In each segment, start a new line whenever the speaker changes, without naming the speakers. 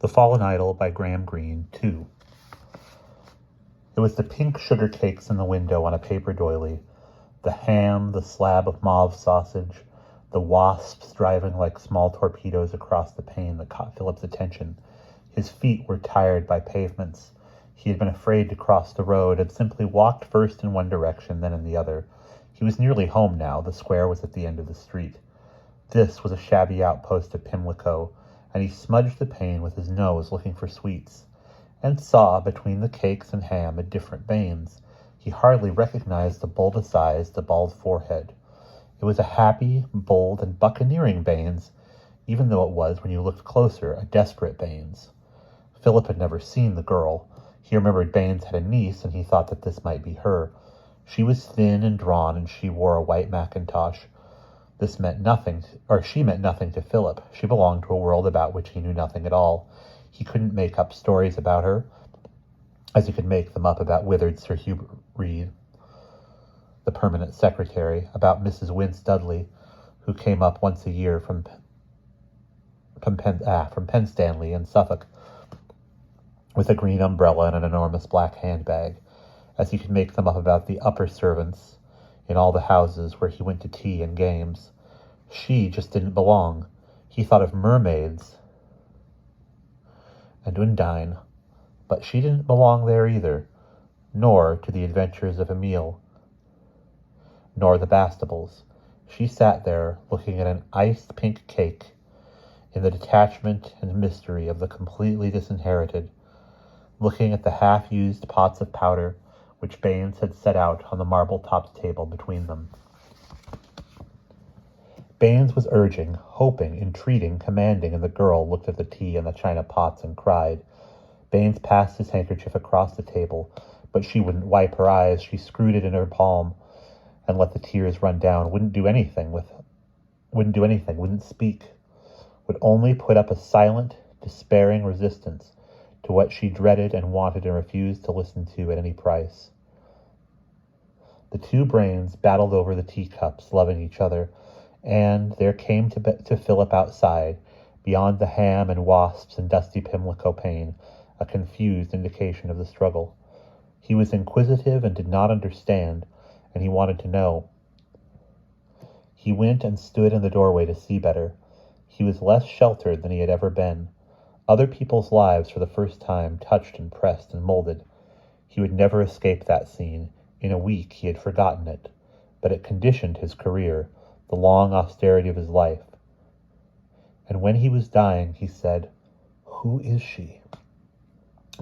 The Fallen Idol by Graham Greene, 2. It was the pink sugar cakes in the window on a paper doily, the ham, the slab of mauve sausage, the wasps driving like small torpedoes across the pane that caught Philip's attention. His feet were tired by pavements. He had been afraid to cross the road and simply walked first in one direction, then in the other. He was nearly home now. The square was at the end of the street. This was a shabby outpost of Pimlico, and he smudged the pane with his nose looking for sweets, and saw between the cakes and ham a different Baines. He hardly recognized the bulbous eyes, the bald forehead. It was a happy, bold, and buccaneering Baines, even though it was, when you looked closer, a desperate Baines. Philip had never seen the girl. He remembered Baines had a niece, and he thought that this might be her. She was thin and drawn, and she wore a white mackintosh. This meant nothing, she meant nothing to Philip. She belonged to a world about which he knew nothing at all. He couldn't make up stories about her, as he could make them up about withered Sir Hubert Reed, the permanent secretary, about Mrs. Wince Dudley, who came up once a year from Penstanley in Suffolk, with a green umbrella and an enormous black handbag, as he could make them up about the upper servants in all the houses where he went to tea and games. She just didn't belong. He thought of mermaids and Undine, but she didn't belong there either, nor to the adventures of Emile, nor the Bastables. She sat there looking at an iced pink cake in the detachment and mystery of the completely disinherited, looking at the half-used pots of powder which Baines had set out on the marble-topped table between them. Baines was urging, hoping, entreating, commanding, and the girl looked at the tea and the china pots and cried. Baines passed his handkerchief across the table, but she wouldn't wipe her eyes. She screwed it in her palm and let the tears run down, wouldn't do anything, wouldn't speak, would only put up a silent, despairing resistance to what she dreaded and wanted and refused to listen to at any price. The two brains battled over the teacups, loving each other, and there came to Philip outside, beyond the ham and wasps and dusty Pimlico pane, a confused indication of the struggle. He was inquisitive and did not understand, and he wanted to know. He went and stood in the doorway to see better. He was less sheltered than he had ever been. Other people's lives for the first time touched and pressed and molded. He would never escape that scene. In a week he had forgotten it, but it conditioned his career, the long austerity of his life. And when he was dying, he said, "Who is she?"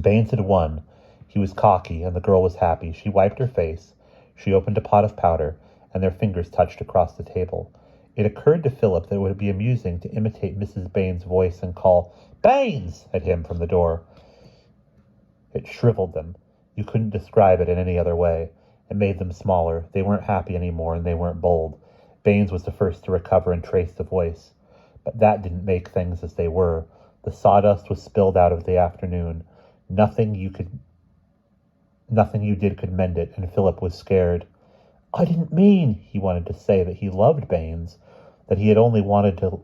Baines had won. He was cocky, and the girl was happy. She wiped her face. She opened a pot of powder, and their fingers touched across the table. It occurred to Philip that it would be amusing to imitate Mrs. Baines' voice and call "Baines!" at him from the door. It shriveled them. You couldn't describe it in any other way. It made them smaller. They weren't happy anymore, and they weren't bold. Baines was the first to recover and trace the voice. But that didn't make things as they were. The sawdust was spilled out of the afternoon. Nothing you did could mend it, and Philip was scared. "I didn't mean," he wanted to say, that he loved Baines, that he had only wanted to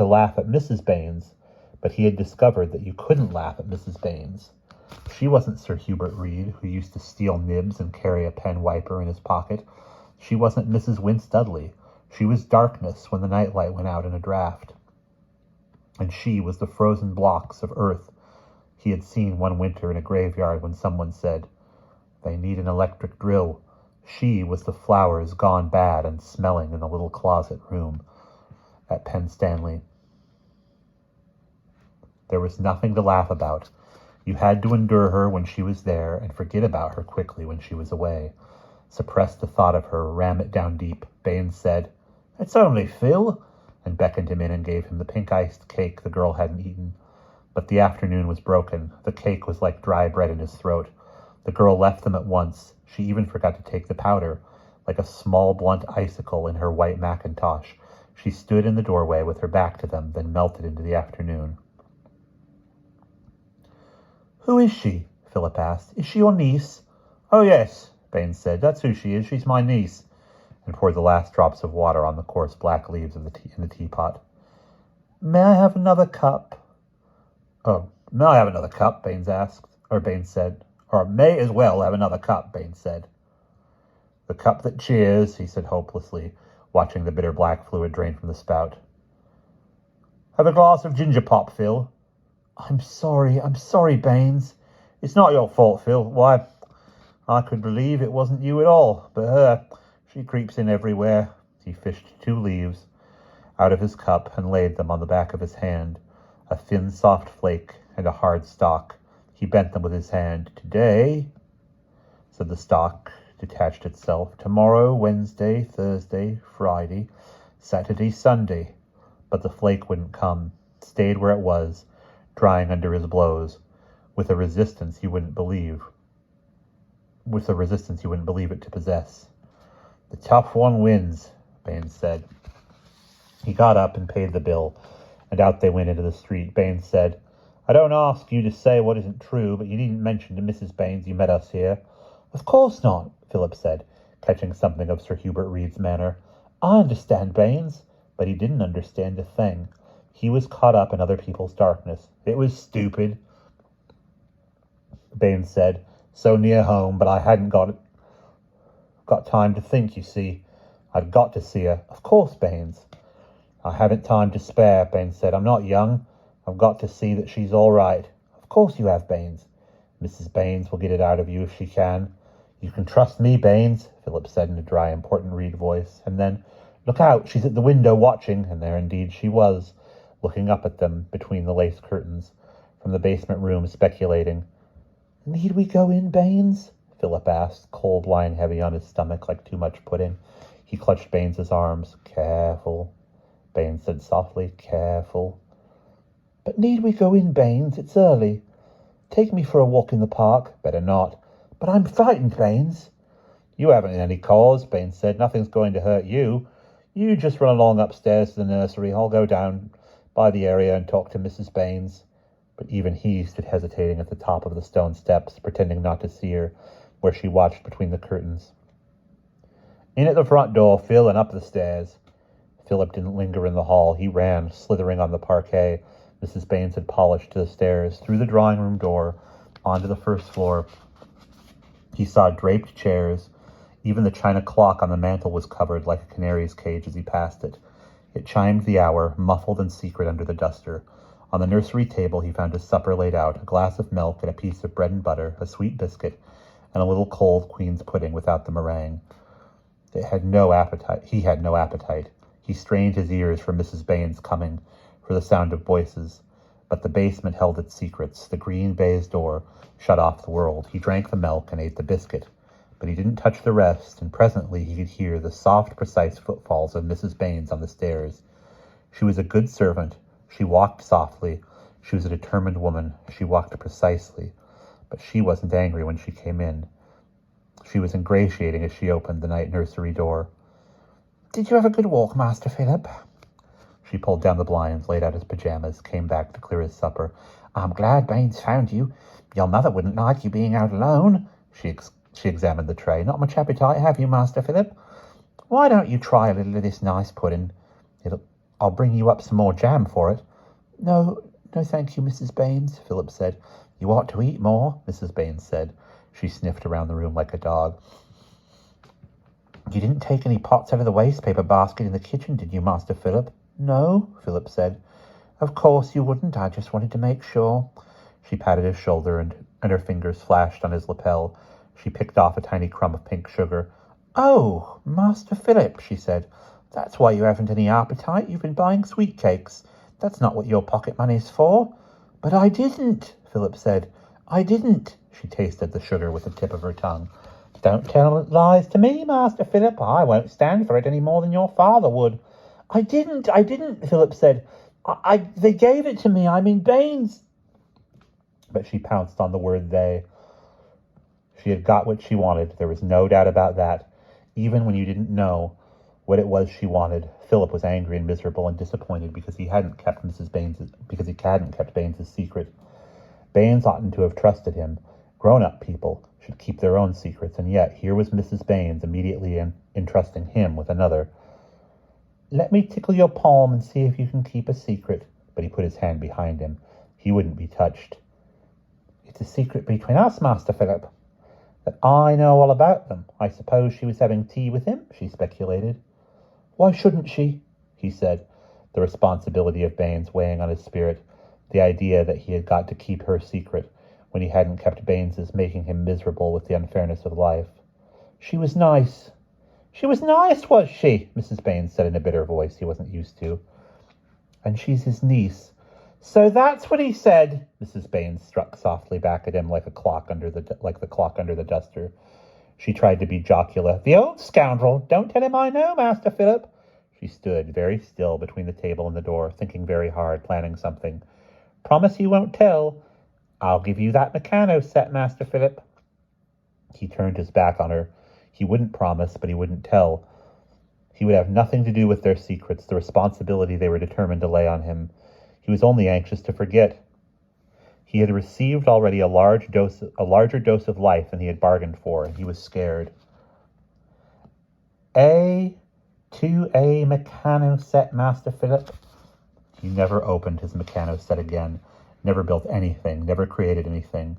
laugh at Mrs. Baines, but he had discovered that you couldn't laugh at Mrs. Baines. She wasn't Sir Hubert Reed, who used to steal nibs and carry a pen wiper in his pocket. She wasn't Mrs. Wince Dudley. She was darkness when the nightlight went out in a draught. And she was the frozen blocks of earth he had seen one winter in a graveyard when someone said, "They need an electric drill." She was the flowers gone bad and smelling in the little closet room at Penstanley. There was nothing to laugh about. You had to endure her when she was there and forget about her quickly when she was away. Suppress the thought of her, ram it down deep. Baines said, "It's only Phil," and beckoned him in and gave him the pink iced cake the girl hadn't eaten. But the afternoon was broken. The cake was like dry bread in his throat. The girl left them at once. She even forgot to take the powder. Like a small blunt icicle in her white mackintosh, she stood in the doorway with her back to them, then melted into the afternoon. "Who is she?" Philip asked. "Is she your niece?" "Oh, yes," Baines said. "That's who she is. She's my niece," and poured the last drops of water on the coarse black leaves of in the teapot. "May I have another cup?" "Oh, May I have another cup? Baines said. Or may as well have another cup, Baines said. The cup that cheers, he said hopelessly, watching the bitter black fluid drain from the spout. Have a glass of ginger pop, Phil. I'm sorry, Baines. It's not your fault, Phil. Why, I could believe it wasn't you at all, but her, she creeps in everywhere. He fished 2 leaves out of his cup and laid them on the back of his hand, a thin, soft flake and a hard stalk. He bent them with his hand. Today, said the stalk, detached itself. Tomorrow, Wednesday, Thursday, Friday, Saturday, Sunday. But the flake wouldn't come, stayed where it was, drying under his blows, with a resistance you wouldn't believe it to possess. The tough one wins, Baines said. He got up and paid the bill, and out they went into the street. Baines said, I don't ask you to say what isn't true, but you needn't mention to Mrs. Baines you met us here. Of course not, Philip said, catching something of Sir Hubert Reed's manner. I understand, Baines. But he didn't understand a thing. He was caught up in other people's darkness. It was stupid, Baines said, so near home, but I hadn't got time to think, you see. I'd got to see her. Of course, Baines. I haven't time to spare, Baines said. I'm not young. I've got to see that she's all right. Of course you have, Baines. Mrs. Baines will get it out of you if she can. You can trust me, Baines, Philip said in a dry, important Reed voice, and then, look out, she's at the window watching, and there indeed she was, looking up at them between the lace curtains, from the basement room, speculating. Need we go in, Baines? Philip asked, cold lying heavy on his stomach like too much pudding. He clutched Baines's arms. Careful, Baines said softly, careful. But need we go in, Baines? It's early. Take me for a walk in the park. Better not. But I'm frightened, Baines. You haven't any cause, Baines said. Nothing's going to hurt you. You just run along upstairs to the nursery. I'll go down by the area and talk to Mrs. Baines. But even he stood hesitating at the top of the stone steps, pretending not to see her, where she watched between the curtains. In at the front door, Phil, and up the stairs. Philip didn't linger in the hall. He ran, slithering on the parquet Mrs. Baines had polished, to the stairs, through the drawing-room door, onto the first floor. He saw draped chairs. Even the china clock on the mantel was covered like a canary's cage as he passed it. It chimed the hour, muffled and secret under the duster. On the nursery table he found his supper laid out, a glass of milk and a piece of bread and butter, a sweet biscuit, and a little cold queen's pudding without the meringue. He had no appetite. He strained his ears for Mrs. Baines coming, for the sound of voices. But the basement held its secrets. The green baize door shut off the world. He drank the milk and ate the biscuit. But he didn't touch the rest, and presently he could hear the soft, precise footfalls of Mrs. Baines on the stairs. She was a good servant. She walked softly. She was a determined woman. She walked precisely. But she wasn't angry when she came in. She was ingratiating as she opened the night nursery door. Did you have a good walk, Master Philip? She pulled down the blinds, laid out his pajamas, came back to clear his supper. I'm glad Baines found you. Your mother wouldn't like you being out alone. She examined the tray. Not much appetite, have you, Master Philip? Why don't you try a little of this nice pudding? I'll bring you up some more jam for it. No, thank you, Mrs. Baines, Philip said. You ought to eat more, Mrs. Baines said. She sniffed around the room like a dog. You didn't take any pots out of the waste-paper basket in the kitchen, did you, Master Philip? No, Philip said. Of course you wouldn't. I just wanted to make sure. She patted his shoulder, and her fingers flashed on his lapel. She picked off a tiny crumb of pink sugar. Oh, Master Philip, she said. That's why you haven't any appetite. You've been buying sweet cakes. That's not what your pocket money's for. But I didn't, Philip said. I didn't. She tasted the sugar with the tip of her tongue. Don't tell lies to me, Master Philip. I won't stand for it any more than your father would. I didn't, Philip said. They gave it to me. I'm in Baines. But she pounced on the word they. She had got what she wanted. There was no doubt about that. Even when you didn't know what it was she wanted, Philip was angry and miserable and disappointed because he hadn't kept Baines's secret. Baines oughtn't to have trusted him. Grown-up people should keep their own secrets, and yet here was Mrs. Baines immediately entrusting him with another. Let me tickle your palm and see if you can keep a secret. But he put his hand behind him. He wouldn't be touched. It's a secret between us, Master Philip, that I know all about them. I suppose she was having tea with him, she speculated. Why shouldn't she? He said, the responsibility of Baines weighing on his spirit, the idea that he had got to keep her secret when he hadn't kept Baines's, making him miserable with the unfairness of life. She was nice. She was nice, was she? Mrs. Baines said in a bitter voice he wasn't used to. And she's his niece. So that's what he said. Mrs. Baines struck softly back at him like the clock under the duster. She tried to be jocular. The old scoundrel! Don't tell him I know, Master Philip. She stood very still between the table and the door, thinking very hard, planning something. Promise you won't tell. I'll give you that Meccano set, Master Philip. He turned his back on her. He wouldn't promise, but he wouldn't tell. He would have nothing to do with their secrets, the responsibility they were determined to lay on him. He was only anxious to forget. He had received already a larger dose of life than he had bargained for, and he was scared. A Meccano set, Master Philip. He never opened his Meccano set again, never built anything, never created anything.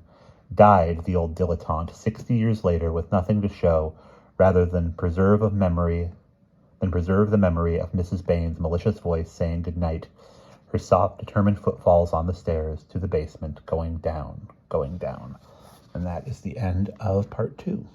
Died, the old dilettante, 60 years later with nothing to show, rather than preserve the memory of Mrs. Baines' malicious voice saying good night, her soft, determined footfalls on the stairs to the basement, going down. And that is the end of part 2.